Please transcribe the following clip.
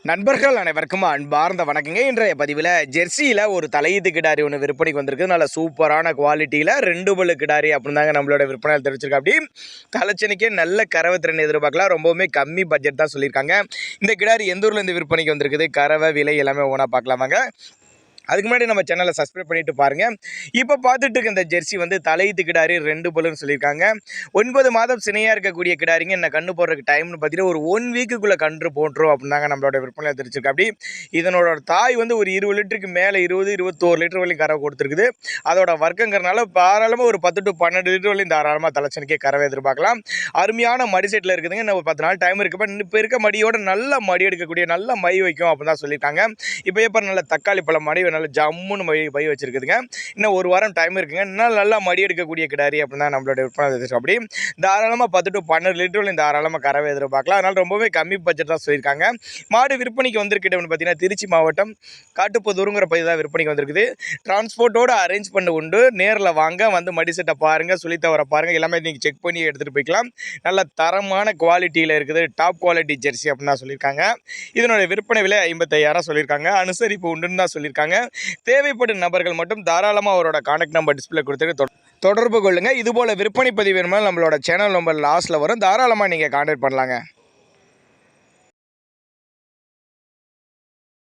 நண்பர்கள் அனைவருக்கும் அன்பார்ந்த வணக்கங்க. இன்றைய பதிவில் ஜெர்சியில் ஒரு தலையீத்து கிடாரி ஒன்று விற்பனைக்கு வந்திருக்கு. நல்ல சூப்பரான குவாலிட்டியில் 2 பல்லு கிடாரி அப்படின்னு தாங்க நம்மளோட விற்பனையில் தெரிவிச்சிருக்கா. அப்படி தலைச்சனிக்கே நல்ல கறவை திறன் எதிர்பார்க்கலாம். ரொம்பவுமே கம்மி பட்ஜெட் தான் சொல்லியிருக்காங்க. இந்த கிடாரி எந்த ஊர்லேருந்து விற்பனைக்கு வந்திருக்குது, கறவை விலை எல்லாமே ஒன்றா பார்க்கலாமாங்க. அதுக்கு முன்னாடி நம்ம சேனலை சப்ஸ்கிரைப் பண்ணிட்டு பாருங்கள். இப்போ பார்த்துட்டு இருக்க இந்த ஜெர்சி வந்து தலையீத்து கிடாரி 2 பல்லுன்னு சொல்லியிருக்காங்க. 9 மாதம் சினையாக இருக்கக்கூடிய கிடாரிங்க என்ன கன்று போடுறதுக்கு டைம்னு பார்த்தீங்கன்னா ஒரு 1 வீக்குள்ளே கன்று போட்டுரும் அப்படின்னாங்க நம்மளோட விற்பனை தெரிஞ்சிருக்கு. அப்படி இதனோட தாய் வந்து ஒரு 20 லிட்டருக்கு மேலே 21 லிட்டர் வரையும் கறவை கொடுத்துருக்குது. அதோட வர்க்கங்கிறனால தாராளமாக ஒரு 10 to 12 லிட்டர் வரையும் தாராளமாக தலைச்சனுக்கே கறவை எதிர்பார்க்கலாம். அருமையான மடி செட்டில் இருக்குதுங்க. இன்னும் 10 நாள் டைம் இருக்கு. இப்போ இருக்க மடியோட நல்ல மடி எடுக்கக்கூடிய நல்ல மை வைக்கும் அப்படின்னு தான் சொல்லியிருக்காங்க. இப்போ எப்போ நல்ல தக்காளி பழம் மடி நல்ல ஜம்முன்னு பை வச்சிருக்குதுங்க. இன்னும் 1 வாரம் டைம் இருக்குங்க. இன்னும் நல்லா மடி எடுக்கக்கூடிய கிடாரி அப்படின்னு தான் நம்மளோட விற்பனை. அப்படி தாராளமாக 10 to 12 லிட்டர் தாராளமாக கறவை எதிர்பார்க்கலாம். அதனால் ரொம்பவே கம்மி பட்ஜெட் தான் சொல்லியிருக்காங்க. மாடு விற்பனைக்கு வந்திருக்கிட்டோம்னு பார்த்தீங்கன்னா திருச்சி மாவட்டம் காட்டுப்புதூருங்கிற பகுதி தான் விற்பனைக்கு வந்திருக்குது. டிரான்ஸ்போர்ட்டோடு அரேஞ்ச் பண்ண உண்டு. நேரில் வாங்க, வந்து மடி செட்டை பாருங்கள், சுழித்தவரை பாருங்கள், எல்லாமே நீங்கள் செக் பண்ணி எடுத்துகிட்டு போய்க்கலாம். நல்ல தரமான குவாலிட்டியில் இருக்குது. டாப் குவாலிட்டி ஜெர்சி அப்படின்னு தான் சொல்லியிருக்காங்க. இதனுடைய விற்பனை விலை 55,000 சொல்லியிருக்காங்க. அனுசரிப்பு உண்டுன்னு தான் சொல்லியிருக்காங்க. தேவைப்படும் நபர்கள் மட்டும் தாராளமாக அவரோட கான்டாக்ட் நம்பர் டிஸ்பிளே கொடுத்துட்டு தொடர்பு கொள்ளுங்கள். இதுபோல் விற்பனை பதிவு வேணுமானால் நம்மளோட சேனல் நம்பர் லாஸ்ட்டில் வரும். தாராளமாக நீங்கள் கான்டாக்ட் பண்ணலாங்க.